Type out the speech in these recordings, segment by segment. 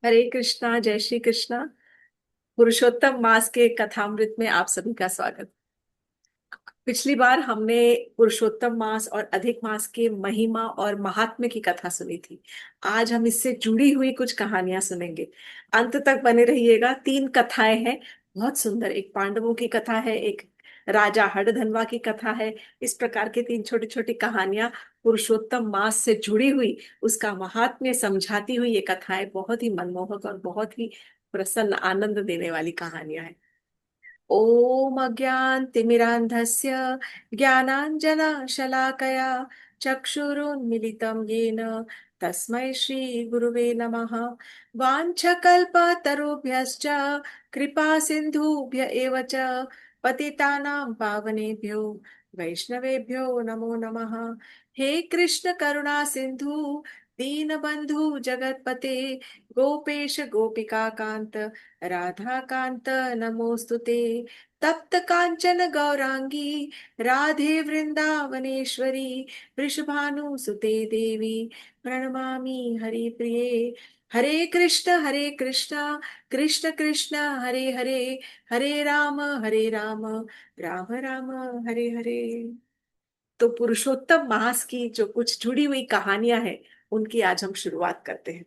हरे कृष्णा, जय श्री कृष्णा। पुरुषोत्तम मास के कथामृत में आप सभी का स्वागत। पिछली बार हमने पुरुषोत्तम मास और अधिक मास के महिमा और महात्म्य की कथा सुनी थी। आज हम इससे जुड़ी हुई कुछ कहानियां सुनेंगे। अंत तक बने रहिएगा। तीन कथाएं हैं, बहुत सुंदर। एक पांडवों की कथा है, एक राजा हड़धनवा की कथा है। इस प्रकार की तीन छोटी छोटी कहानियां पुरुषोत्तम मास से जुड़ी हुई, उसका महात्म्य समझाती हुई ये कथाएं बहुत ही मनमोहक और बहुत ही प्रसन्न आनंद देने वाली कहानियां हैं। ॐ अज्ञानतिमिरान्धस्य ज्ञानाञ्जनशलाकया चक्षुरुन्मिलितं येन तस्मै श्रीगुरुवे नमः। वाञ्छकल्पतरुभ्यश्च कृपा सिन्धुभ्य एव च पतितानां पावनेभ्यो वैष्णवेभ्यो नमो नमः। हे कृष्ण करुणा सिन्धु दीनबन्धु जगत्पते गोपेश गोपिका कांत राधा कांत नमोस्तुते। तप्त कांचन गौरांगी राधे वृंदावनेश्वरी वृषभानुसुते देवी प्रणमामि हरिप्रिये। हरे कृष्ण कृष्ण कृष्ण हरे हरे, हरे राम राम राम हरे हरे। तो पुरुषोत्तम मास की जो कुछ जुड़ी हुई कहानियां हैं, उनकी आज हम शुरुआत करते हैं।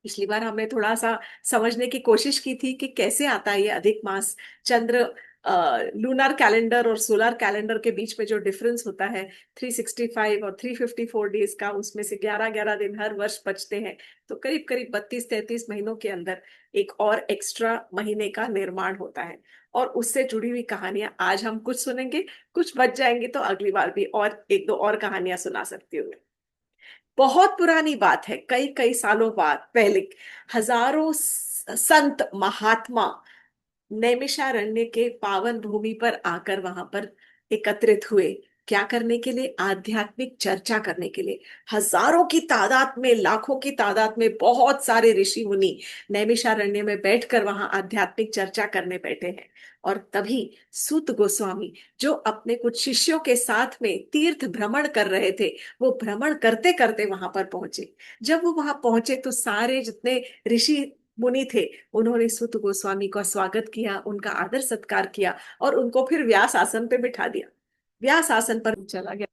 पिछली बार हमने थोड़ा सा समझने की कोशिश की थी कि कैसे आता है ये अधिक मास। चंद्र लूनर कैलेंडर और सोलर कैलेंडर के बीच में जो डिफरेंस होता है 365 और 354 डेज का, उसमें से 11-11 दिन हर वर्ष बचते हैं। तो करीब करीब 32-33 महीनों के अंदर एक और एक्स्ट्रा महीने का निर्माण होता है। और उससे जुड़ी हुई कहानियां आज हम कुछ सुनेंगे। कुछ बच जाएंगी तो अगली बार भी और एक दो और कहानियां सुना सकती हूँ। बहुत पुरानी बात है, कई कई सालों बाद पहले हजारों संत महात्मा नैमिषारण्य के पावन भूमि पर आकर वहां पर एकत्रित हुए। क्या करने के लिए? आध्यात्मिक चर्चा करने के लिए। हजारों की तादाद में, लाखों की तादाद में बहुत सारे ऋषि मुनि नैमिषारण्य में बैठकर वहां आध्यात्मिक चर्चा करने बैठे हैं। और तभी सूत गोस्वामी, जो अपने कुछ शिष्यों के साथ में तीर्थ भ्रमण कर रहे थे, वो भ्रमण करते करते वहां पर पहुंचे। जब वो वहां पहुंचे तो सारे जितने ऋषि मुनि थे, उन्होंने सूत गोस्वामी का स्वागत किया, उनका आदर सत्कार किया और उनको फिर व्यास आसन पे बिठा दिया। व्यास आसन पर चला गया।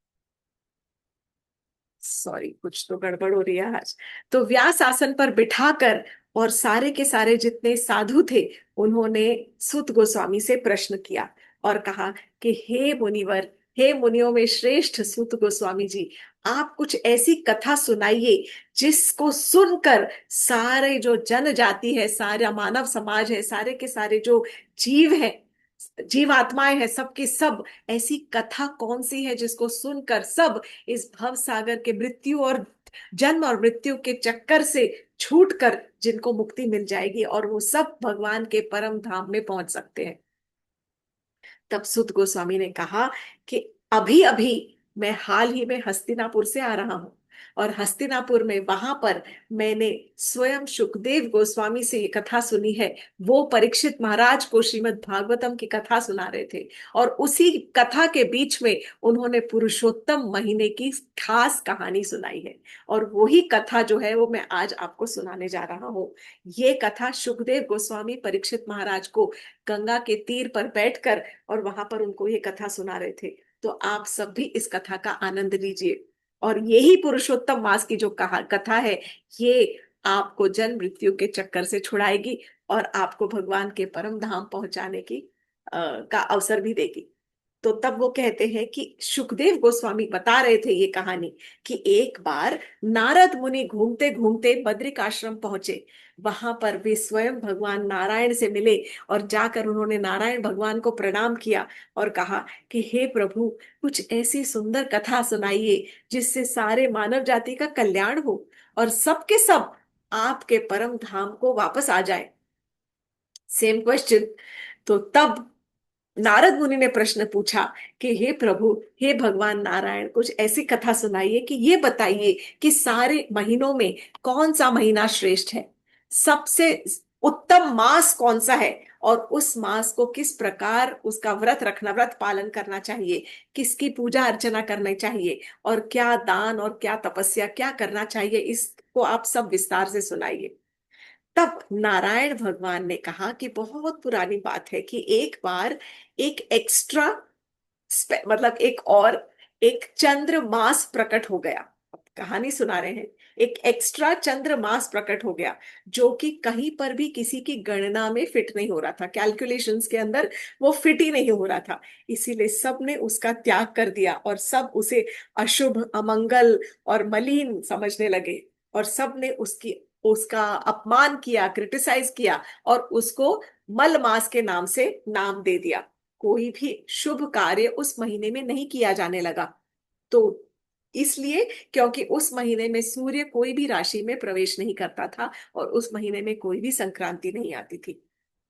सॉरी, कुछ तो गड़बड़ हो रही है आज। तो व्यास आसन पर बिठाकर और सारे के सारे जितने साधु थे, उन्होंने सूत गोस्वामी से प्रश्न किया और कहा कि हे मुनिवर, हे मुनियों में श्रेष्ठ सूत गोस्वामी जी, आप कुछ ऐसी कथा सुनाइए जिसको सुनकर सारे जो जनजाति है, सारा मानव समाज है, सारे के सारे जो जीव हैं, जीवात्माएं हैं, सबकी सब ऐसी कथा कौन सी है जिसको सुनकर सब इस भव सागर के मृत्यु और जन्म और मृत्यु के चक्कर से छूटकर जिनको मुक्ति मिल जाएगी और वो सब भगवान के परम धाम में पहुंच सकते हैं। तब सुत गोस्वामी ने कहा कि अभी अभी मैं हाल ही में हस्तिनापुर से आ रहा हूं, और हस्तिनापुर में वहां पर मैंने स्वयं सुखदेव गोस्वामी से ये कथा सुनी है। वो परीक्षित महाराज को श्रीमद् भागवतम की कथा सुना रहे थे, और उसी कथा के बीच में उन्होंने पुरुषोत्तम महीने की खास कहानी सुनाई है। और वही कथा जो है वो मैं आज आपको सुनाने जा रहा हूँ। ये कथा सुखदेव गोस्वामी परीक्षित महाराज को गंगा के तीर पर बैठकर और वहां पर उनको ये कथा सुना रहे थे। तो आप सब भी इस कथा का आनंद लीजिए। और यही पुरुषोत्तम मास की जो कहा कथा है, ये आपको जन्म मृत्यु के चक्कर से छुड़ाएगी और आपको भगवान के परम धाम पहुंचाने की का अवसर भी देगी। तो तब वो कहते हैं कि सुखदेव गोस्वामी बता रहे थे ये कहानी कि एक बार नारद मुनि घूमते घूमते बद्रिक आश्रम पहुंचे। वहां पर वे स्वयं भगवान नारायण से मिले और जाकर उन्होंने नारायण भगवान को प्रणाम किया और कहा कि हे प्रभु, कुछ ऐसी सुंदर कथा सुनाइए जिससे सारे मानव जाति का कल्याण हो और सबके सब आपके परम धाम को वापस आ जाए। Same question. तो तब नारद मुनि ने प्रश्न पूछा कि हे प्रभु, हे भगवान नारायण, कुछ ऐसी कथा सुनाइए कि ये बताइए कि सारे महीनों में कौन सा महीना श्रेष्ठ है, सबसे उत्तम मास कौन सा है, और उस मास को किस प्रकार उसका व्रत रखना, व्रत पालन करना चाहिए, किसकी पूजा अर्चना करनी चाहिए, और क्या दान और क्या तपस्या क्या करना चाहिए, इसको आप सब विस्तार से सुनाइए। तब नारायण भगवान ने कहा कि बहुत पुरानी बात है कि एक बार एक एक्स्ट्रा मतलब एक और एक चंद्र मास प्रकट हो गया। अब कहानी सुना रहे हैं। एक एक्स्ट्रा चंद्र मास प्रकट हो गया जो कि कहीं पर भी किसी की गणना में फिट नहीं हो रहा था, कैलकुलेशंस के अंदर वो फिट ही नहीं हो रहा था। इसीलिए सब ने उसका त्याग कर दिया और सब उसे अशुभ, अमंगल और मलिन समझने लगे। और सब ने उसकी उसका अपमान किया, क्रिटिसाइज किया और उसको मल मास के नाम से नाम दे दिया। कोई भी शुभ कार्य उस महीने में नहीं किया जाने लगा। तो इसलिए क्योंकि उस महीने में सूर्य कोई भी राशि में प्रवेश नहीं करता था और उस महीने में कोई भी संक्रांति नहीं आती थी।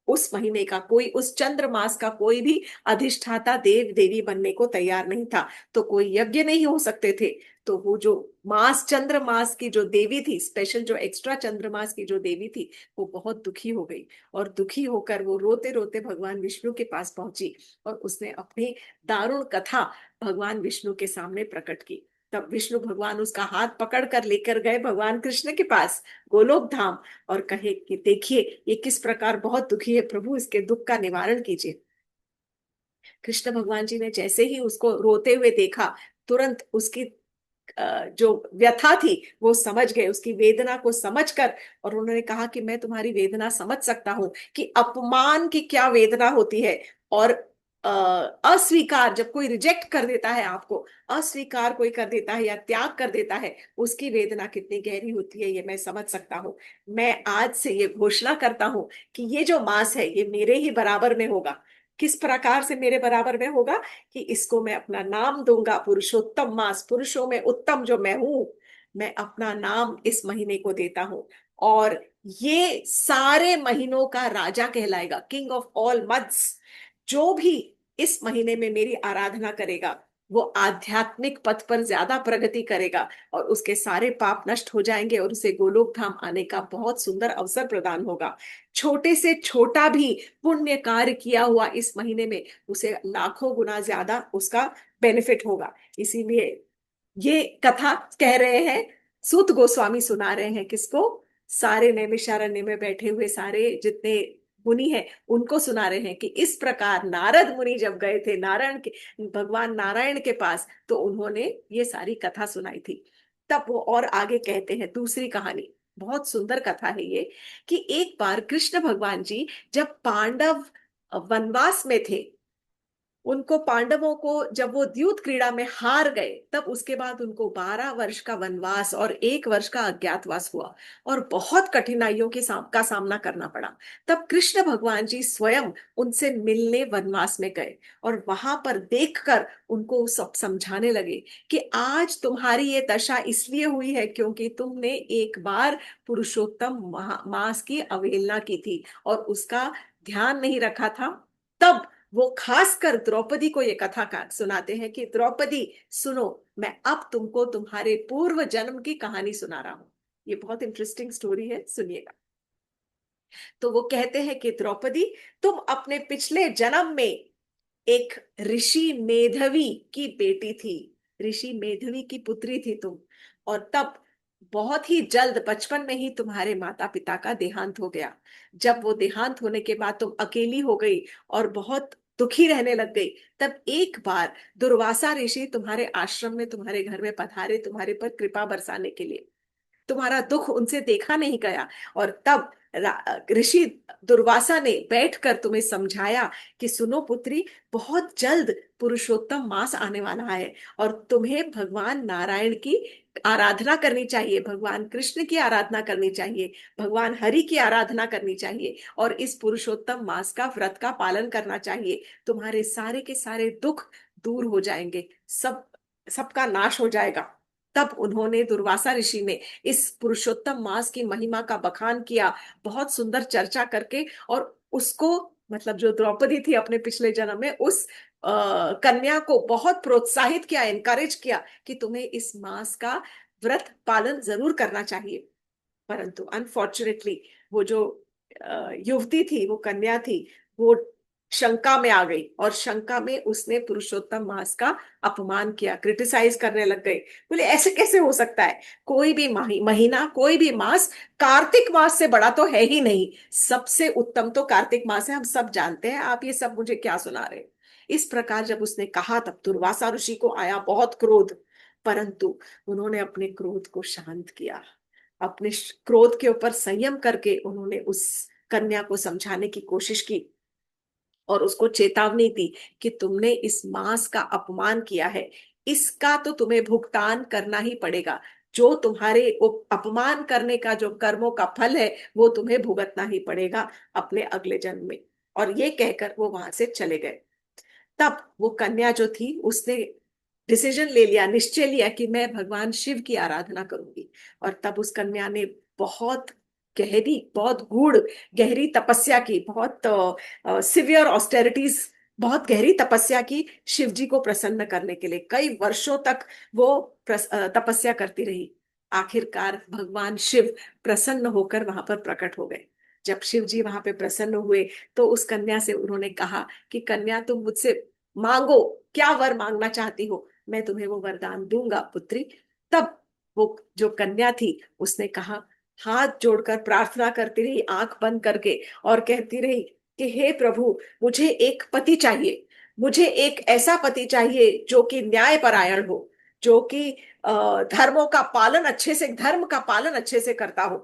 उस महीने का कोई, उस चंद्र मास का कोई भी अधिष्ठाता देव देवी बनने को तैयार नहीं था। तो कोई यज्ञ नहीं हो सकते थे। तो वो जो मास, चंद्र मास की जो देवी थी, स्पेशल जो एक्स्ट्रा चंद्र मास की जो देवी थी, वो बहुत दुखी हो गई। और दुखी होकर वो रोते रोते भगवान विष्णु के पास पहुंची और उसने अपनी दारुण कथा भगवान विष्णु के सामने प्रकट की। तब विष्णु भगवान उसका हाथ पकड़ कर लेकर गए भगवान कृष्ण के पास, गोलोक धाम, और कहे कि देखिए ये किस प्रकार बहुत दुखी है, प्रभु इसके दुख का निवारण कीजिए। कृष्ण भगवान जी ने जैसे ही उसको रोते हुए देखा, तुरंत उसकी जो व्यथा थी वो समझ गए, उसकी वेदना को समझकर। और उन्होंने कहा कि मैं तुम्हारी वेदना समझ सकता हूं कि अपमान की क्या वेदना होती है। और अस्वीकार, जब कोई रिजेक्ट कर देता है आपको, अस्वीकार कोई कर देता है या त्याग कर देता है, उसकी वेदना कितनी गहरी होती है ये मैं समझ सकता हूँ। मैं आज से ये घोषणा करता हूँ कि ये जो मास है ये मेरे ही बराबर में होगा। किस प्रकार से मेरे बराबर में होगा? कि इसको मैं अपना नाम दूंगा पुरुषोत्तम मास, पुरुषों में उत्तम जो मैं हूं, मैं अपना नाम इस महीने को देता हूं। और ये सारे महीनों का राजा कहलाएगा, किंग ऑफ ऑल मंथ्स। जो भी इस महीने में मेरी आराधना करेगा वो आध्यात्मिक पथ पर ज्यादा प्रगति करेगा और उसके सारे पाप नष्ट हो जाएंगे और उसे गोलोक धाम आने का बहुत सुंदर अवसर प्रदान होगा। छोटे से छोटा भी पुण्य कार्य किया हुआ इस महीने में उसे लाखों गुना ज्यादा उसका बेनिफिट होगा। इसीलिए ये कथा कह रहे हैं, सूत गोस्वामी सुना रहे हैं किसको? सारे नैमिषारण्य में बैठे हुए सारे जितने मुनि हैं उनको सुना रहे हैं कि इस प्रकार नारद मुनि जब गए थे नारायण के, भगवान नारायण के पास, तो उन्होंने ये सारी कथा सुनाई थी। तब वो और आगे कहते हैं दूसरी कहानी, बहुत सुंदर कथा है ये। कि एक बार कृष्ण भगवान जी जब पांडव वनवास में थे, उनको, पांडवों को जब वो द्यूत क्रीड़ा में हार गए, तब उसके बाद उनको 12 वर्ष का वनवास और 1 वर्ष का अज्ञातवास हुआ और बहुत कठिनाइयों का सामना करना पड़ा। तब कृष्ण भगवान जी स्वयं उनसे मिलने वनवास में गए और वहां पर देखकर उनको सब समझाने लगे कि आज तुम्हारी ये दशा इसलिए हुई है क्योंकि तुमने एक बार पुरुषोत्तम मास की अवहेलना की थी और उसका ध्यान नहीं रखा था। तब वो खासकर द्रौपदी को ये कथा का सुनाते हैं कि द्रौपदी सुनो, मैं अब तुमको तुम्हारे पूर्व जन्म की कहानी सुना रहा हूं। ये बहुत इंटरेस्टिंग स्टोरी है, सुनिएगा। तो वो कहते हैं कि द्रौपदी, तुम अपने पिछले जन्म में एक ऋषि मेधवी की बेटी थी, ऋषि मेधवी की पुत्री थी तुम। और तब बहुत ही जल्द बचपन में ही तुम्हारे माता पिता का देहांत हो गया। जब वो देहांत होने के बाद तुम अकेली हो गई और बहुत दुखी रहने लग गई। तब एक बार दुर्वासा ऋषि तुम्हारे आश्रम में, तुम्हारे घर में पधारे तुम्हारे पर कृपा बरसाने के लिए। तुम्हारा दुख उनसे देखा नहीं गया और तब ऋषि दुर्वासा ने बैठकर तुम्हें समझाया कि सुनो पुत्री, बहुत जल्द पुरुषोत्तम मास आने वाला है और तुम्हें भगवान नारायण की आराधना करनी चाहिए, भगवान कृष्ण की आराधना करनी चाहिए, भगवान हरि की आराधना करनी चाहिए और इस पुरुषोत्तम मास का व्रत का पालन करना चाहिए। तुम्हारे सारे के सारे दुख दूर हो जाएंगे, सब सबका नाश हो जाएगा। तब उन्होंने, दुर्वासा ऋषि ने, इस पुरुषोत्तम मास की महिमा का बखान किया, बहुत सुंदर चर्चा करके। और उसको, मतलब जो द्रौपदी थी अपने पिछले जन्म में, उस कन्या को बहुत प्रोत्साहित किया, एनकरेज किया कि तुम्हें इस मास का व्रत पालन जरूर करना चाहिए। परंतु अनफॉर्चुनेटली वो जो युवती थी, वो कन्या थी, वो शंका में आ गई, और शंका में उसने पुरुषोत्तम मास का अपमान किया, क्रिटिसाइज करने लग गई। बोले ऐसे कैसे हो सकता है, कोई भी महीना, कोई भी मास कार्तिक मास से बड़ा तो है ही नहीं, सबसे उत्तम तो कार्तिक मास है, हम सब जानते हैं, आप ये सब मुझे क्या सुना रहे हैं। इस प्रकार जब उसने कहा तब दुर्वासा ऋषि को आया बहुत क्रोध, परंतु उन्होंने अपने क्रोध को शांत किया। अपने क्रोध के ऊपर संयम करके उन्होंने उस कन्या को समझाने की कोशिश की और उसको चेतावनी दी कि तुमने इस मांस का अपमान किया है, इसका तो तुम्हें भुगतान करना ही पड़ेगा। जो तुम्हारे अपमान करने का जो कर्मों का फल है वो तुम्हें भुगतना ही पड़ेगा अपने अगले जन्म में। और ये कहकर वो वहां से चले गए। तब वो कन्या जो थी उसने डिसीजन ले लिया, निश्चय लिया कि मैं भगवान शिव की आराधना करूंगी। और तब उस कन्या ने बहुत गहरी, बहुत गूढ़ गहरी तपस्या की, बहुत सिवियर ऑस्टेरिटीज, बहुत गहरी तपस्या की, शिव जी को प्रसन्न करने के लिए कई वर्षों तक वो तपस्या करती रही। आखिरकार भगवान शिव प्रसन्न होकर वहां पर प्रकट हो गए। जब शिव जी वहां पे प्रसन्न हुए तो उस कन्या से उन्होंने कहा कि कन्या तुम मुझसे मांगो, क्या वर मांगना चाहती हो, मैं तुम्हें वो वरदान दूंगा पुत्री। तब वो जो कन्या थी उसने कहा, हाथ जोड़कर प्रार्थना करती रही आंख बंद करके, और कहती रही कि हे प्रभु, मुझे एक पति चाहिए, मुझे एक ऐसा पति चाहिए जो कि न्यायपरायण हो, जो कि धर्मों का पालन अच्छे से, धर्म का पालन अच्छे से करता हो।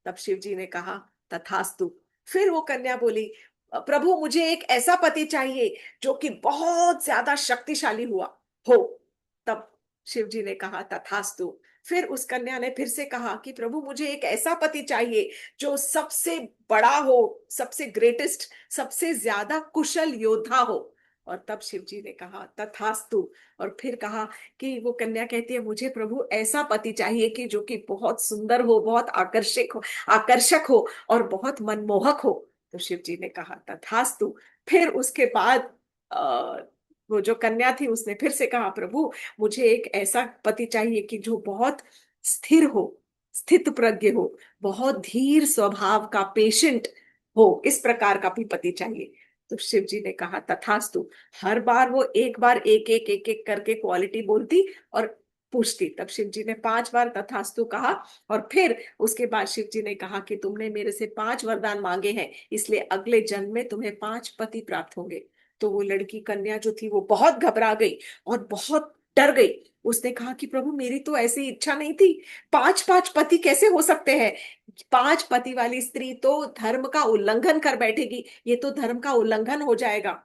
तब शिव जी ने कहा तथास्तु। फिर वो कन्या बोली, प्रभु मुझे एक ऐसा पति चाहिए जो कि बहुत ज्यादा शक्तिशाली हुआ हो। तब शिव जी ने कहा तथास्तु। फिर उस कन्या ने फिर से कहा कि प्रभु मुझे एक ऐसा पति चाहिए जो सबसे बड़ा हो, सबसे ग्रेटेस्ट, सबसे ज्यादा कुशल योद्धा हो। और तब शिव जी ने कहा तथास्तु। और फिर कहा कि वो कन्या कहती है, मुझे प्रभु ऐसा पति चाहिए कि जो कि बहुत सुंदर हो, बहुत आकर्षक हो और बहुत मनमोहक हो। तो शिव जी ने कहा तथास्तु। फिर उसके बाद आ, वो जो कन्या थी उसने फिर से कहा, प्रभु मुझे एक ऐसा पति चाहिए कि जो बहुत स्थिर हो, स्थित प्रज्ञ हो, बहुत धीर स्वभाव का, पेशेंट हो, इस प्रकार का भी पति चाहिए। तो शिव जी ने कहा तथास्तु। हर बार वो एक बार एक एक करके क्वालिटी बोलती और पूछती। तब शिव जी ने 5 बार तथास्तु कहा। और फिर उसके बाद शिव जी ने कहा कि तुमने मेरे से 5 वरदान मांगे हैं, इसलिए अगले जन्म में तुम्हें 5 पति प्राप्त होंगे। तो वो लड़की कन्या जो थी वो बहुत घबरा गई और बहुत डर गई। उसने कहा कि प्रभु मेरी तो ऐसी इच्छा नहीं थी, 5 5 पति कैसे हो सकते हैं, 5 पति वाली स्त्री तो धर्म का उल्लंघन कर बैठेगी, ये तो धर्म का उल्लंघन हो जाएगा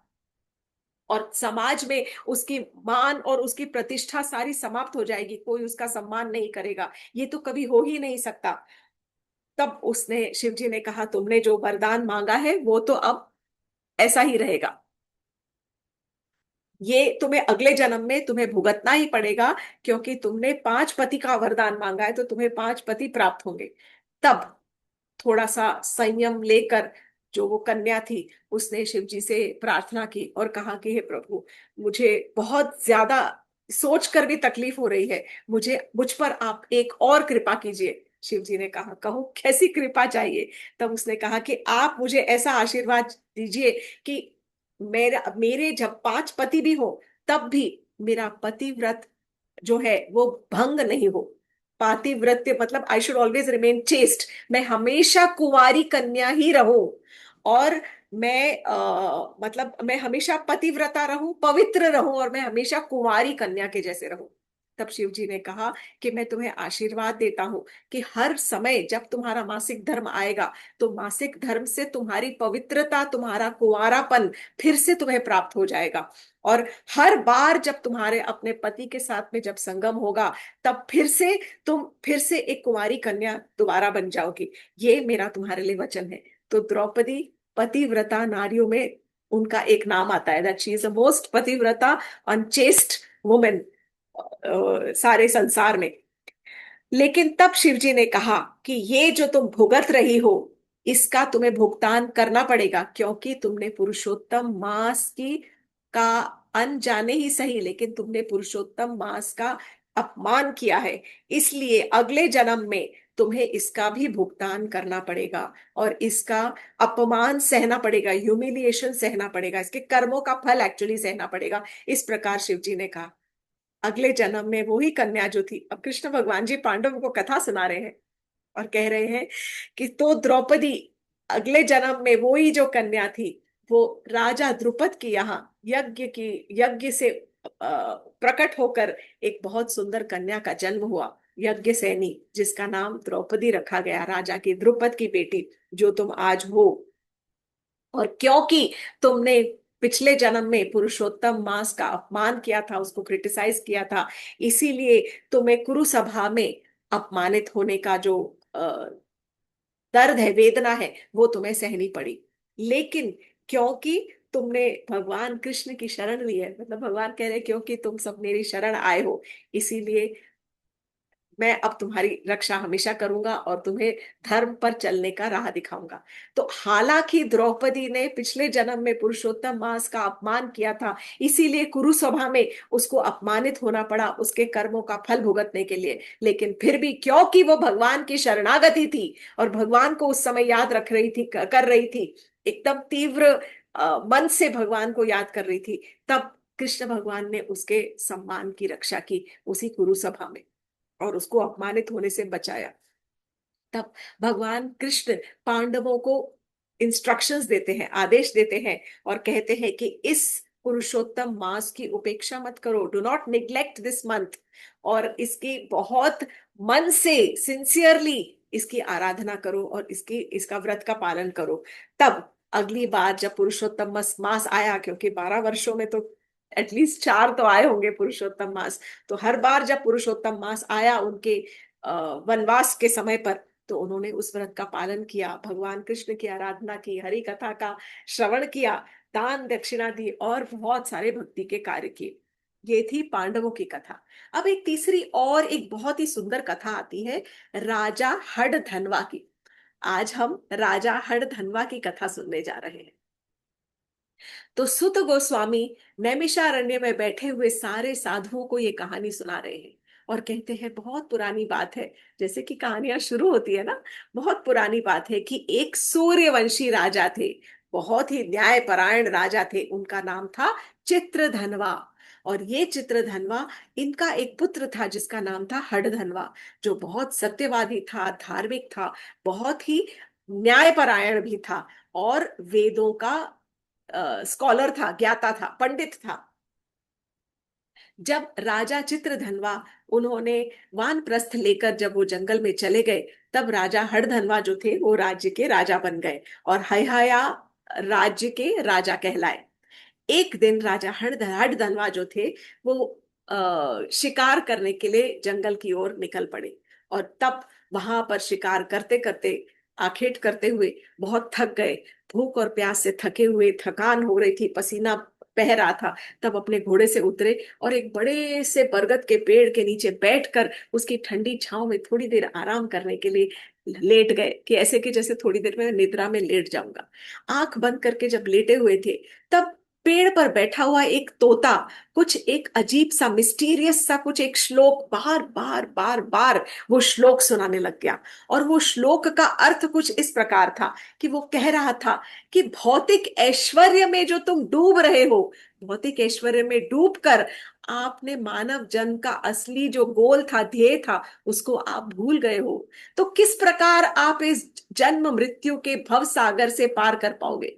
और समाज में उसकी मान और उसकी प्रतिष्ठा सारी समाप्त हो जाएगी, कोई उसका सम्मान नहीं करेगा, ये तो कभी हो ही नहीं सकता। तब उसने, शिव जी ने कहा तुमने जो वरदान मांगा है वो तो अब ऐसा ही रहेगा, ये तुम्हें अगले जन्म में तुम्हें भुगतना ही पड़ेगा, क्योंकि तुमने 5 पति का वरदान मांगा है तो तुम्हें 5 पति प्राप्त होंगे। तब थोड़ा सा संयम लेकर जो वो कन्या थी उसने शिव जी से प्रार्थना की और कहा कि हे प्रभु, मुझे बहुत ज्यादा सोच कर भी तकलीफ हो रही है, मुझे, मुझ पर आप एक और कृपा कीजिए। शिव जी ने कहा कहो कैसी कृपा चाहिए। तब उसने कहा कि आप मुझे ऐसा आशीर्वाद दीजिए कि मेरा, मेरे जब 5 पति भी हो तब भी मेरा पतिव्रत जो है वो भंग नहीं हो। पातिव्रत्य मतलब I should always remain chest, मैं हमेशा कुंवारी कन्या ही रहूं, और मैं मतलब मैं हमेशा पतिव्रता रहूं, पवित्र रहूं, और मैं हमेशा कुंवारी कन्या के जैसे रहूं। तब शिव जी ने कहा कि मैं तुम्हें आशीर्वाद देता हूं कि हर समय जब तुम्हारा मासिक धर्म आएगा तो मासिक धर्म से तुम्हारी पवित्रता, तुम्हारा कुंवारापन फिर से तुम्हें प्राप्त हो जाएगा। और हर बार जब तुम्हारे अपने पति के साथ में जब संगम होगा तब फिर से तुम फिर से एक कुंवारी कन्या दोबारा बन जाओगी, ये मेरा तुम्हारे लिए वचन है। तो द्रौपदी पतिव्रता नारियों में उनका एक नाम आता है, that she is the most पतिव्रता अनचेस्ट वुमेन सारे संसार में। लेकिन तब शिव जी ने कहा कि ये जो तुम भुगत रही हो इसका तुम्हें भुगतान करना पड़ेगा, क्योंकि तुमने पुरुषोत्तम मास की का अनजाने ही सही, लेकिन तुमने पुरुषोत्तम मास का अपमान किया है। इसलिए अगले जन्म में तुम्हें इसका भी भुगतान करना पड़ेगा और इसका अपमान सहना पड़ेगा, ह्यूमिलिएशन सहना पड़ेगा, इसके कर्मों का फल एक्चुअली सहना पड़ेगा। इस प्रकार शिव जी ने कहा। अगले जन्म में वही कन्या जो थी, अब कृष्ण भगवान जी पांडवों को कथा सुना रहे हैं और कह रहे हैं कि तो द्रौपदी अगले जन्म में वही जो कन्या थी, वो राजा द्रुपद की यहाँ यज्ञ से प्रकट होकर एक बहुत सुंदर कन्या का जन्म हुआ, यज्ञ सैनी, जिसका नाम द्रौपदी रखा गया, राजा की द्रुपद की बेटी, जो तुम आज हो। और क्योंकि तुमने पिछले जन्म में पुरुषोत्तम मास का अपमान किया था, उसको क्रिटिसाइज किया था, इसीलिए तुम्हें कुरु सभा में अपमानित होने का जो दर्द है, वेदना है, वो तुम्हें सहनी पड़ी। लेकिन क्योंकि तुमने भगवान कृष्ण की शरण ली है, मतलब भगवान कह रहे हैं, क्योंकि तुम सब मेरी शरण आए हो, इसीलिए मैं अब तुम्हारी रक्षा हमेशा करूंगा और तुम्हें धर्म पर चलने का राह दिखाऊंगा। तो हालांकि द्रौपदी ने पिछले जन्म में पुरुषोत्तम मास का अपमान किया था, इसीलिए कुरुसभा में उसको अपमानित होना पड़ा उसके कर्मों का फल भुगतने के लिए, लेकिन फिर भी क्योंकि वो भगवान की शरणागति थी और भगवान को उस समय याद रख रही थी, कर रही थी, एकदम तीव्र मन से भगवान को याद कर रही थी, तब कृष्ण भगवान ने उसके सम्मान की रक्षा की उसी कुरुसभा में और उसको अपमानित होने से बचाया। तब भगवान कृष्ण पांडवों को इंस्ट्रक्शंस देते हैं, आदेश देते हैं और कहते हैं कि इस पुरुषोत्तम मास की उपेक्षा मत करो, do not neglect this month, और इसकी बहुत मन से सिंसियरली इसकी आराधना करो और इसकी इसका व्रत का पालन करो। तब अगली बार जब पुरुषोत्तम मास आया, क्योंकि 12 वर्षों में तो एटलीस्ट 4 तो आए होंगे पुरुषोत्तम मास, तो हर बार जब पुरुषोत्तम मास आया उनके वनवास के समय पर, तो उन्होंने उस व्रत का पालन किया, भगवान कृष्ण की आराधना की, हरि कथा का श्रवण किया, दान दक्षिणा दी और बहुत सारे भक्ति के कार्य किए। ये थी पांडवों की कथा। अब एक तीसरी और एक बहुत ही सुंदर कथा आती है, राजा हडधन्वा की। आज हम राजा हडधन्वा की कथा सुनने जा रहे हैं। तो सुत गोस्वामी नैमिषारण्य में बैठे हुए सारे साधुओं को ये कहानी सुना रहे हैं और कहते हैं बहुत पुरानी बात है, जैसे कि कहानियां शुरू होती है ना, बहुत पुरानी बात है कि एक सूर्यवंशी राजा थे, बहुत ही न्यायपरायण राजा थे, उनका नाम था चित्रधनवा। और ये चित्रधनवा, इनका एक पुत्र था जिसका नाम था हडधनवा, जो बहुत सत्यवादी था, धार्मिक था, बहुत ही न्यायपरायण भी था और वेदों का स्कॉलर था, ज्ञाता था, पंडित था। जब राजा चित्रधनवा, उन्होंने वानप्रस्थ लेकर जब वो जंगल में चले गए, तब राजा हड़धनवा जो थे वो राज्य के राजा बन गए और हयहया राज्य के राजा कहलाए। एक दिन राजा हड़धनवा जो थे वो शिकार करने के लिए जंगल की ओर निकल पड़े और तब वहां पर शिकार करते करते, आखेट करते हुए बहुत थक गए, भूख और प्यास से थके हुए, थकान हो रही थी, पसीना बह रहा था। तब अपने घोड़े से उतरे और एक बड़े से बरगद के पेड़ के नीचे बैठकर उसकी ठंडी छांव में थोड़ी देर आराम करने के लिए लेट गए, कि ऐसे कि जैसे थोड़ी देर में निद्रा में लेट जाऊंगा। आंख बंद करके जब लेटे हुए थे, तब पेड़ पर बैठा हुआ एक तोता कुछ एक अजीब सा, मिस्टीरियस सा, कुछ एक श्लोक बार बार बार बार वो श्लोक सुनाने लग गया। और वो श्लोक का अर्थ कुछ इस प्रकार था कि वो कह रहा था कि भौतिक ऐश्वर्य में जो तुम डूब रहे हो, भौतिक ऐश्वर्य में डूबकर आपने मानव जन्म का असली जो गोल था, ध्येय था, उसको आप भूल गए हो। तो किस प्रकार आप इस जन्म मृत्यु के भव सागर से पार कर पाओगे।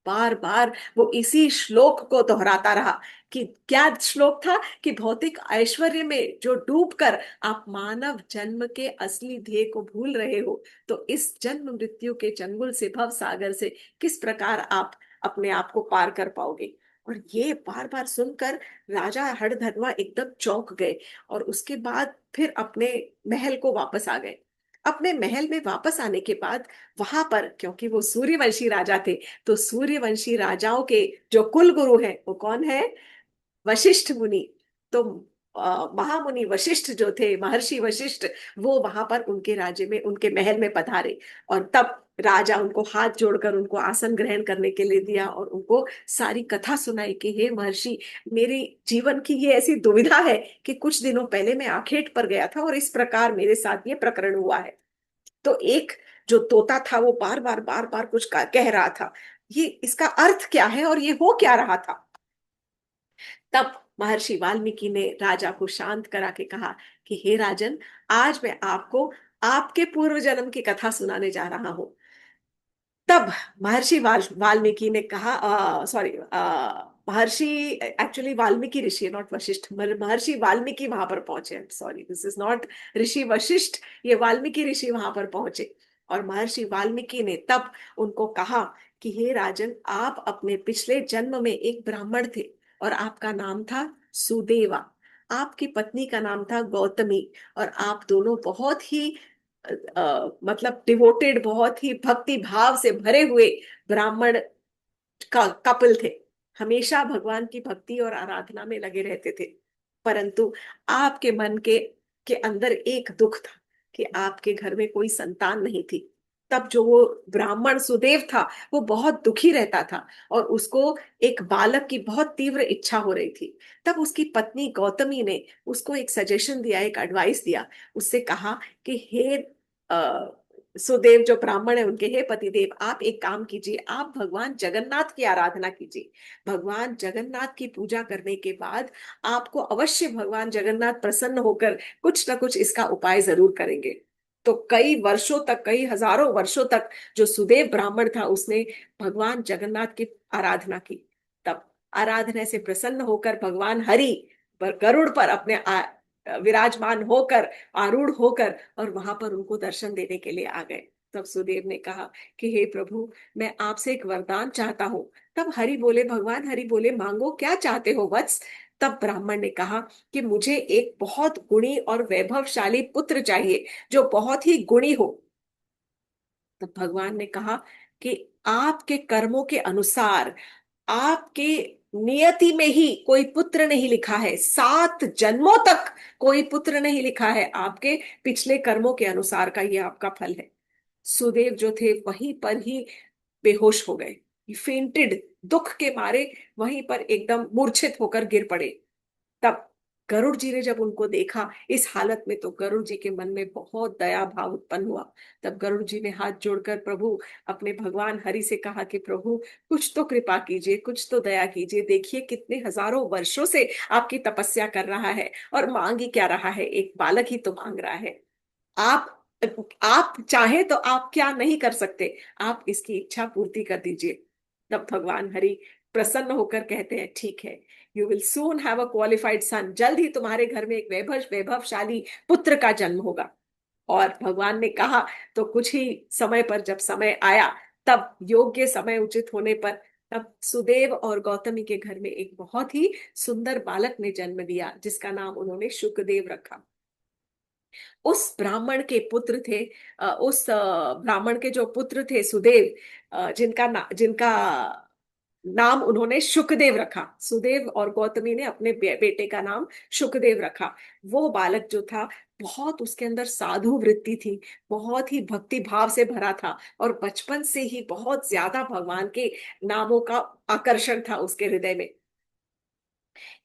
बार बार वो इसी श्लोक को दोहराता रहा। कि क्या श्लोक था कि भौतिक ऐश्वर्य में जो डूबकर आप मानव जन्म के असली ध्येय को भूल रहे हो, तो इस जन्म मृत्यु के चंगुल से, भव सागर से किस प्रकार आप अपने आप को पार कर पाओगे। और ये बार बार सुनकर राजा हड़धनवा एकदम चौंक गए और उसके बाद फिर अपने महल को वापस आ गए। अपने महल में वापस आने के बाद वहां पर, क्योंकि वो सूर्यवंशी राजा थे, तो सूर्यवंशी राजाओं के जो कुल गुरु हैं वो कौन है, वशिष्ठ मुनि। तो महामुनि वशिष्ठ जो थे, महर्षि वशिष्ठ, वो वहां पर उनके राज्य में, उनके महल में पधारे और तब राजा उनको हाथ जोड़कर उनको आसन ग्रहण करने के लिए दिया और उनको सारी कथा सुनाई कि हे महर्षि, मेरी जीवन की ये ऐसी दुविधा है कि कुछ दिनों पहले मैं आखेट पर गया था और इस प्रकार मेरे साथ ये प्रकरण हुआ है। तो एक जो तोता था वो बार बार कुछ कह रहा था, ये इसका अर्थ क्या है और ये हो क्या रहा था। तब महर्षि वाल्मीकि ने राजा को शांत करा के कहा कि हे राजन, आज मैं आपको आपके पूर्व जन्म की कथा सुनाने जा रहा हूं। तब महर्षि वाल्मीकि ने कहा, sorry, Maharshi, actually Valmiki Rishi, not Vashishtha, महर्षि वाल्मीकि वहां पर पहुंचे, सॉरी दिस इज नॉट ऋषि वशिष्ठ, ये वाल्मीकि ऋषि वहां पर पहुंचे। और महर्षि वाल्मीकि ने तब उनको कहा कि हे राजन, आप अपने पिछले जन्म में एक ब्राह्मण थे और आपका नाम था सुदेवा। आपकी पत्नी का नाम था गौतमी, और आप दोनों बहुत ही मतलब डिवोटेड, बहुत ही भक्ति भाव से भरे हुए ब्राह्मण का कपल थे। हमेशा भगवान की भक्ति और आराधना में लगे रहते थे। परंतु आपके मन के अंदर एक दुख था कि आपके घर में कोई संतान नहीं थी। तब जो वो ब्राह्मण सुदेव था वो बहुत दुखी रहता था, और उसको एक बालक की बहुत तीव्र इच्छा हो रही थी। तब उसकी पत्नी गौतमी ने उसको एक सजेशन दिया, एक एडवाइस दिया। उससे कहा कि हे सुदेव जो ब्राह्मण है उनके, हे पतिदेव, आप एक काम कीजिए, आप भगवान जगन्नाथ की आराधना कीजिए। भगवान जगन्नाथ की पूजा करने के बाद आपको अवश्य भगवान जगन्नाथ प्रसन्न होकर कुछ ना कुछ इसका उपाय जरूर करेंगे। तो कई वर्षों तक, कई हजारों वर्षों तक जो सुदेव ब्राह्मण था उसने भगवान जगन्नाथ की आराधना की। तब आराधना से प्रसन्न होकर भगवान हरि पर गरुड़ पर अपने विराजमान होकर, आरूढ़ होकर, और वहां पर उनको दर्शन देने के लिए आ गए। तब सुदेव ने कहा कि हे प्रभु, मैं आपसे एक वरदान चाहता हूँ। तब हरि बोले, भगवान हरि बोले, मांगो, क्या चाहते हो वत्स। तब ब्राह्मण ने कहा कि मुझे एक बहुत गुणी और वैभवशाली पुत्र चाहिए, जो बहुत ही गुणी हो। तब भगवान ने कहा कि आपके कर्मों के अनुसार, आपके नियति में ही कोई पुत्र नहीं लिखा है, 7 जन्मों तक कोई पुत्र नहीं लिखा है, आपके पिछले कर्मों के अनुसार का ये आपका फल है। सुदेव जो थे वहीं पर ही बेहोश हो गए, फेंटेड, दुख के मारे वहीं पर एकदम मूर्छित होकर गिर पड़े। तब गरुड़ जी ने जब उनको देखा इस हालत में, तो गरुड़ जी के मन में बहुत दया भाव उत्पन्न हुआ। तब गरुड़ जी ने हाथ जोड़कर प्रभु, अपने भगवान हरि से कहा कि प्रभु, कुछ तो कृपा कीजिए, कुछ तो दया कीजिए, देखिए कितने हजारों वर्षों से आपकी तपस्या कर रहा है और मांग ही क्या रहा है, एक बालक ही तो मांग रहा है। आप आप चाहे तो आप क्या नहीं कर सकते, आप इसकी इच्छा पूर्ति कर दीजिए। तब भगवान हरि प्रसन्न होकर कहते हैं, ठीक है, you will soon have a qualified son, जल्द ही तुम्हारे घर में एक वैभवशाली पुत्र का जन्म होगा। और भगवान ने कहा, तो कुछ ही समय पर जब समय आया, तब योग्य समय उचित होने पर, तब सुदेव और गौतमी के घर में एक बहुत ही सुंदर बालक ने जन्म दिया, जिसका नाम उन्होंने शुकदेव रखा। उस ब्राह्मण के पुत्र थे, उस ब्राह्मण के जो पुत्र थे सुदेव, जिनका नाम उन्होंने शुकदेव रखा। सुदेव और गौतमी ने अपने बेटे का नाम शुकदेव रखा। वो बालक जो था, बहुत उसके अंदर साधु वृत्ति थी, बहुत ही भक्ति भाव से भरा था, और बचपन से ही बहुत ज्यादा भगवान के नामों का आकर्षण था उसके हृदय में।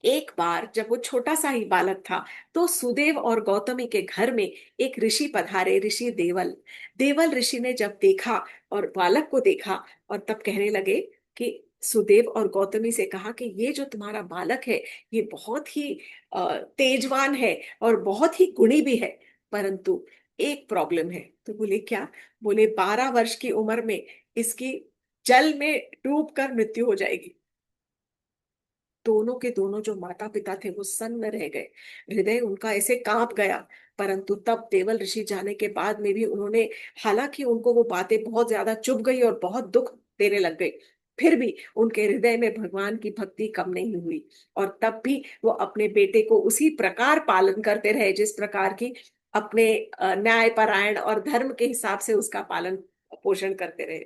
एक बार जब वो छोटा सा ही बालक था, तो सुदेव और गौतमी के घर में एक ऋषि पधारे, ऋषि देवल। देवल ऋषि ने जब देखा और बालक को देखा, और तब कहने लगे कि सुदेव और गौतमी से कहा कि ये जो तुम्हारा बालक है, ये बहुत ही तेजवान है और बहुत ही गुणी भी है, परंतु एक प्रॉब्लम है। तो बोले क्या? बोले 12 वर्ष की उम्र में इसकी जल में डूब कर मृत्यु हो जाएगी। दोनों के दोनों जो माता पिता थे वो सन्न रह गए, हृदय उनका ऐसे कांप गया। परंतु तब देवल ऋषि जाने के बाद में भी उन्होंने, हालांकि उनको वो बातें बहुत ज्यादा चुभ गई और बहुत दुख देने लग गई, फिर भी उनके हृदय में भगवान की भक्ति कम नहीं हुई। और तब भी वो अपने बेटे को उसी प्रकार पालन करते रहे, जिस प्रकार की अपने न्यायपरायण और धर्म के हिसाब से उसका पालन पोषण करते रहे।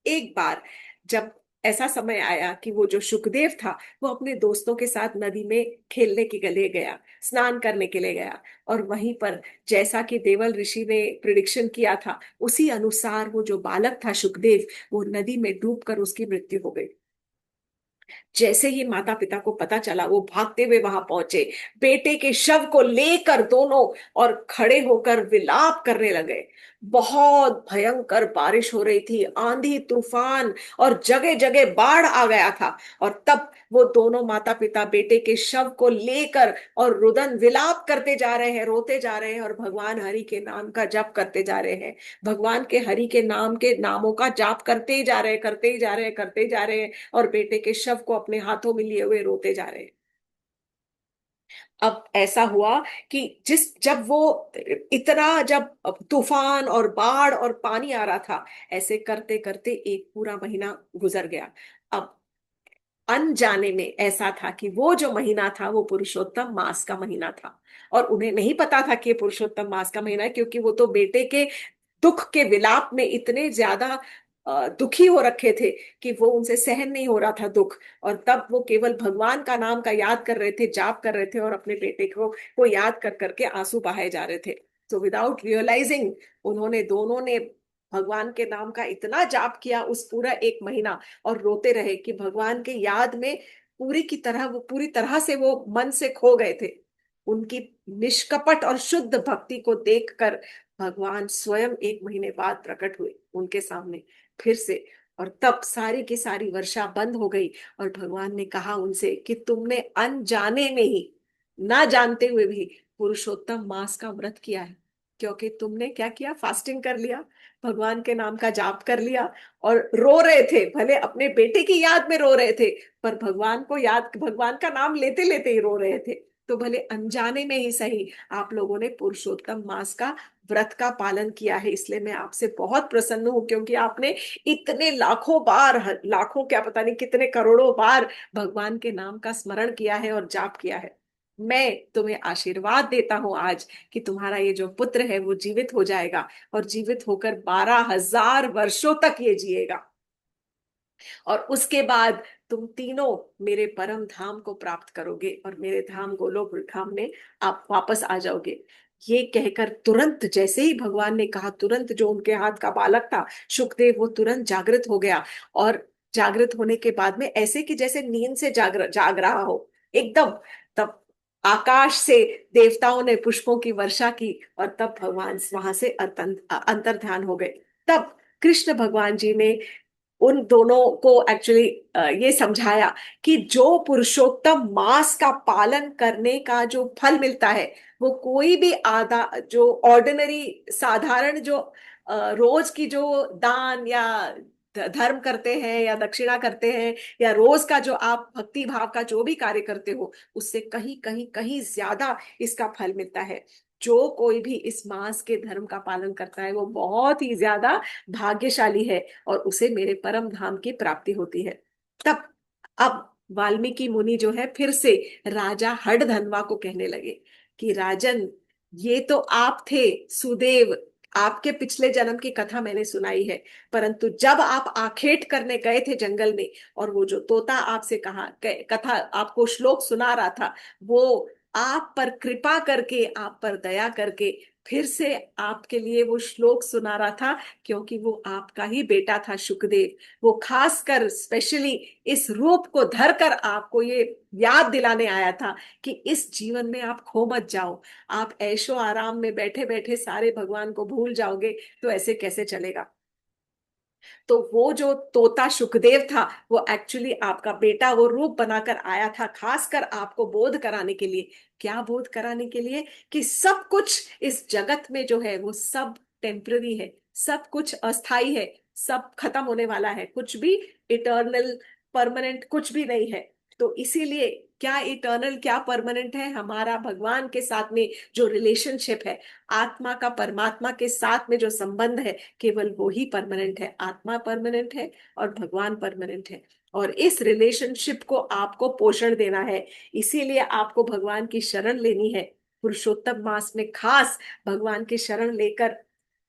एक बार जब ऐसा समय आया कि वो जो सुखदेव था, वो अपने दोस्तों के साथ नदी में खेलने के लिए गया, स्नान करने के लिए गया। और वहीं पर, जैसा कि देवल ऋषि ने प्रिडिक्शन किया था, उसी अनुसार वो जो बालक था सुखदेव, वो नदी में डूबकर उसकी मृत्यु हो गई। जैसे ही माता पिता को पता चला, वो भागते हुए वहां पहुंचे, बेटे के शव को लेकर दोनों, और खड़े होकर विलाप करने लगे। बहुत भयंकर बारिश हो रही थी, आंधी तूफान, और जगह जगह बाढ़ आ गया था। और तब वो दोनों माता पिता बेटे के शव को लेकर और रुदन विलाप करते जा रहे हैं, रोते जा रहे हैं, और भगवान हरि के नाम का जप करते जा रहे हैं। भगवान के हरि के नाम के नामों का जाप करते ही जा रहे हैं, करते ही जा रहे हैं, करते ही जा रहे हैं, और बेटे के शव को अपने हाथों में लिए हुए रोते जा रहे हैं। अब ऐसा हुआ कि जिस जब वो इतना जब तूफान और बाढ़ और पानी आ रहा था, ऐसे करते करते एक पूरा महीना गुजर गया। अब अनजाने में ऐसा था कि वो जो महीना था वो पुरुषोत्तम मास का महीना था। और उन्हें नहीं पता था कि ये पुरुषोत्तम मास का महीना है, क्योंकि वो तो बेटे के दुख के विलाप में इतने ज्यादा दुखी हो रखे थे कि वो उनसे सहन नहीं हो रहा था दुख। और तब वो केवल भगवान का नाम का याद कर रहे थे, जाप कर रहे थे, और अपने बेटे को याद कर करके आंसू बहाए जा रहे थे। तो विदाउट रियलाइजिंग उन्होंने दोनों ने भगवान के नाम का इतना जाप किया उस पूरा एक महीना, और रोते रहे कि भगवान के याद में पूरी तरह से वो मन से खो गए थे। उनकी निष्कपट और शुद्ध भक्ति को देखकर भगवान स्वयं एक महीने बाद प्रकट हुए उनके सामने फिर से। और तब सारी की सारी वर्षा बंद हो गई, और भगवान ने कहा उनसे कि तुमने अनजाने में ही, ना जानते हुए भी, पुरुषोत्तम मास का व्रत किया है। क्योंकि तुमने क्या किया, फास्टिंग कर लिया, भगवान के नाम का जाप कर लिया, और रो रहे थे, भले अपने बेटे की याद में रो रहे थे, पर भगवान को याद, भगवान का नाम लेते लेते ही रो रहे थे। तो भले अनजाने में ही सही, आप लोगों ने पुरुषोत्तम मास का व्रत का पालन किया है। इसलिए मैं आपसे बहुत प्रसन्न हूं, क्योंकि आपने इतने लाखों बार, लाखों क्या पता नहीं कितने करोड़ों बार भगवान के नाम का स्मरण किया है और जाप किया है। मैं तुम्हें आशीर्वाद देता हूं आज कि तुम्हारा ये जो पुत्र है वो जीवित हो जाएगा, और जीवित होकर 12,000 वर्षों तक ये जिएगा। और उसके बाद तुम तीनों मेरे परम धाम को प्राप्त करोगे, और मेरे धाम गोलोक धाम में आप वापस आ जाओगे। ये कहकर तुरंत, जैसे ही भगवान ने कहा, तुरंत जो उनके हाथ का बालक था सुखदेव, वो तुरंत जागृत हो गया। और जागृत होने के बाद में ऐसे कि जैसे नींद से जाग रहा हो एकदम। तब आकाश से देवताओं ने पुष्पों की वर्षा की, और तब भगवान वहां से अंतर्ध्यान हो गए। तब कृष्ण भगवान जी ने उन दोनों को एक्चुअली ये समझाया कि जो पुरुषोत्तम मास का पालन करने का जो फल मिलता है, वो कोई भी आधा जो ऑर्डिनरी साधारण जो रोज की जो दान या धर्म करते हैं या दक्षिणा करते हैं, या रोज का जो आप भक्ति भाव का जो भी कार्य करते हो, उससे कहीं कहीं कहीं ज्यादा इसका फल मिलता है। जो कोई भी इस मास के धर्म का पालन करता है वो बहुत ही ज्यादा भाग्यशाली है, और उसे मेरे परम धाम की प्राप्ति होती है। तब अब वाल्मीकि मुनि जो है फिर से राजा हड़धनवा को कहने लगे कि राजन, ये तो आप थे सुदेव, आपके पिछले जन्म की कथा मैंने सुनाई है। परंतु जब आप आखेट करने गए थे जंगल में, और वो जो तोता आपसे कथा आपको श्लोक सुना रहा था, वो आप पर कृपा करके, आप पर दया करके फिर से आपके लिए वो श्लोक सुना रहा था, क्योंकि वो आपका ही बेटा था सुखदेव। वो खासकर स्पेशली इस रूप को धरकर आपको ये याद दिलाने आया था कि इस जीवन में आप खो मत जाओ। आप ऐशो आराम में बैठे बैठे सारे भगवान को भूल जाओगे, तो ऐसे कैसे चलेगा। तो वो जो तोता सुखदेव था, वो एक्चुअली आपका बेटा, वो रूप बनाकर आया था खासकर आपको बोध कराने के लिए। क्या बोध कराने के लिए, कि सब कुछ इस जगत में जो है वो सब टेम्पररी है, सब कुछ अस्थाई है, सब खत्म होने वाला है, कुछ भी इटर्नल परमानेंट कुछ भी नहीं है। तो इसीलिए क्या इटर्नल क्या परमानेंट है, हमारा भगवान के साथ में जो रिलेशनशिप है, आत्मा का परमात्मा के साथ में जो संबंध है, केवल वो ही परमानेंट है। आत्मा परमानेंट है और भगवान परमानेंट है। और इस रिलेशनशिप को आपको पोषण देना है। इसीलिए आपको भगवान की शरण लेनी है, पुरुषोत्तम मास में खास भगवान की शरण लेकर।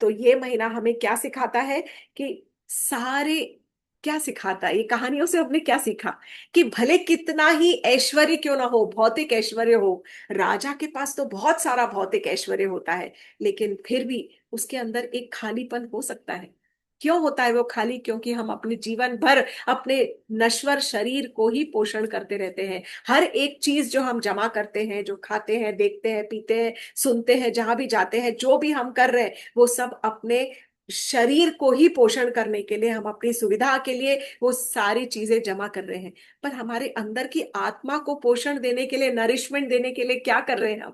तो ये महीना हमें क्या सिखाता है, कि सारे, क्या सिखाता है ये कहानियों से हमने क्या सीखा, कि भले कितना ही ऐश्वर्य क्यों ना हो, भौतिक ऐश्वर्य हो, राजा के पास तो बहुत सारा भौतिक ऐश्वर्य होता है, लेकिन फिर भी उसके अंदर एक खालीपन हो सकता है। क्यों होता है वो खाली? क्योंकि हम अपने जीवन भर अपने नश्वर शरीर को ही पोषण करते रहते हैं। हर एक चीज जो हम जमा करते हैं, जो खाते हैं, देखते हैं, पीते हैं, सुनते हैं, जहां भी जाते हैं, जो भी हम कर रहे हैं, वो सब अपने शरीर को ही पोषण करने के लिए, हम अपनी सुविधा के लिए वो सारी चीजें जमा कर रहे हैं। पर हमारे अंदर की आत्मा को पोषण देने के लिए, नरिशमेंट देने के लिए क्या कर रहे हैं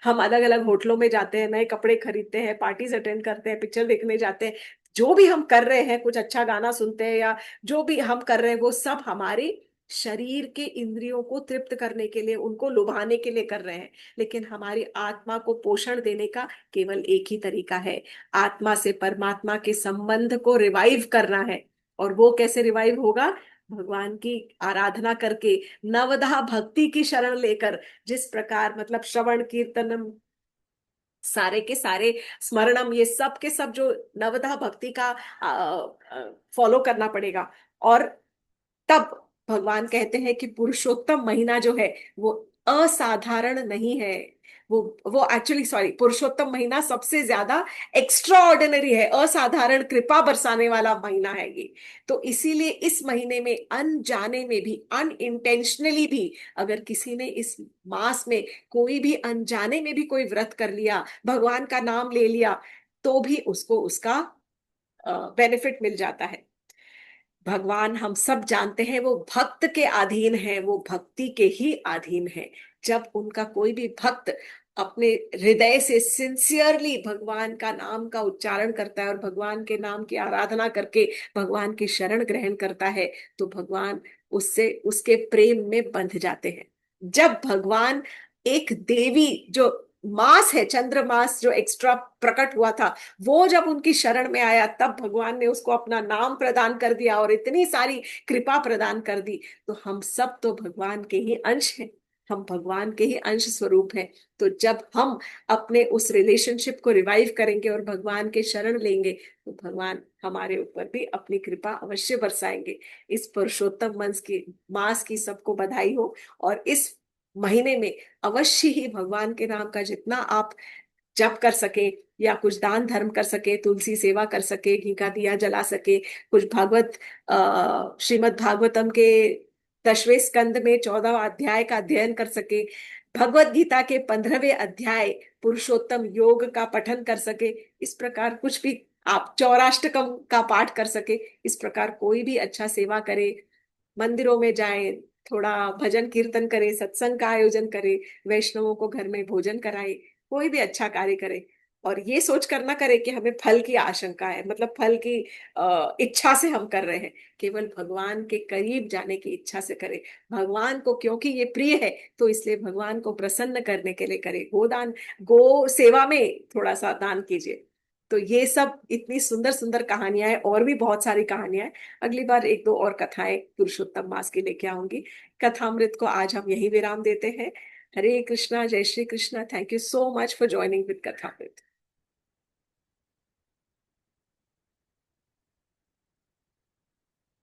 हम अलग अलग होटलों में जाते हैं, नए कपड़े खरीदते हैं, पार्टीज अटेंड करते हैं, पिक्चर देखने जाते हैं। जो भी हम कर रहे हैं, कुछ अच्छा गाना सुनते हैं, या जो भी हम कर रहे हैं, वो सब हमारे शरीर के इंद्रियों को तृप्त करने के लिए, उनको लुभाने के लिए कर रहे हैं। लेकिन हमारी आत्मा को पोषण देने का केवल एक ही तरीका है, आत्मा से परमात्मा के संबंध को रिवाइव करना है। और वो कैसे रिवाइव होगा? भगवान की आराधना करके, नवधा भक्ति की शरण लेकर। जिस प्रकार मतलब श्रवण कीर्तनम, सारे के सारे स्मरणम, ये सब के सब जो नवधा भक्ति का फॉलो करना पड़ेगा। और तब भगवान कहते हैं कि पुरुषोत्तम महीना जो है वो असाधारण नहीं है। वो एक्चुअली, सॉरी, पुरुषोत्तम महीना सबसे ज्यादा एक्स्ट्रा ऑर्डिनरी है, असाधारण कृपा बरसाने वाला महीना है ये। तो इसीलिए इस महीने में अनजाने में भी, अनइंटेंशनली भी, अगर किसी ने इस मास में कोई भी अनजाने में भी कोई व्रत कर लिया, भगवान का नाम ले लिया, तो भी उसको उसका बेनिफिट मिल जाता है। भगवान हम सब जानते हैं वो भक्त के अधीन है, वो भक्ति के ही अधीन है। जब उनका कोई भी भक्त अपने हृदय से सिंसियरली भगवान का नाम का उच्चारण करता है और भगवान के नाम की आराधना करके भगवान की शरण ग्रहण करता है, तो भगवान उससे उसके प्रेम में बंध जाते हैं। जब भगवान एक देवी जो मास है, चंद्रमास जो एक्स्ट्रा प्रकट हुआ था, वो जब उनकी शरण में आया, तब भगवान ने उसको अपना नाम प्रदान कर दिया और इतनी सारी कृपा प्रदान कर दी। तो हम सब तो भगवान के ही अंश हैं, हम भगवान के ही अंश स्वरूप हैं। तो जब हम अपने उस रिलेशनशिप को रिवाइव करेंगे और भगवान के शरण लेंगे, तो भगवान हमारे ऊपर भी अपनी कृपा अवश्य बरसाएंगे। इस पुरुषोत्तम मास की सबको बधाई हो। और इस महीने में अवश्य ही भगवान के नाम का जितना आप जप कर सके, या कुछ दान धर्म कर सके, तुलसी सेवा कर सके, घी का दिया जला सके, कुछ भागवत, श्रीमद् भागवतम के 10वें स्कंद में 14वां अध्याय का अध्ययन कर सके, भगवत गीता के 15वें अध्याय पुरुषोत्तम योग का पठन कर सके, इस प्रकार कुछ भी आप चौराष्टकम का पाठ कर सके, इस प्रकार कोई भी अच्छा सेवा करे, मंदिरों में जाए, थोड़ा भजन कीर्तन करे, सत्संग का आयोजन करे, वैष्णवों को घर में भोजन कराए, कोई भी अच्छा कार्य करे। और ये सोच कर ना करे कि हमें फल की आशंका है, मतलब फल की इच्छा से हम कर रहे हैं। केवल भगवान के करीब जाने की इच्छा से करे, भगवान को क्योंकि ये प्रिय है, तो इसलिए भगवान को प्रसन्न करने के लिए करे। गोदान, गो सेवा में थोड़ा सा दान कीजिए। तो ये सब इतनी सुंदर सुंदर कहानियां हैं, और भी बहुत सारी कहानियां हैं। अगली बार एक दो और कथाएं पुरुषोत्तम मास की लेके आऊंगी। कथामृत को आज हम यही विराम देते हैं। हरे कृष्णा, जय Shri Krishna. Thank you so much for joining with कथामृत।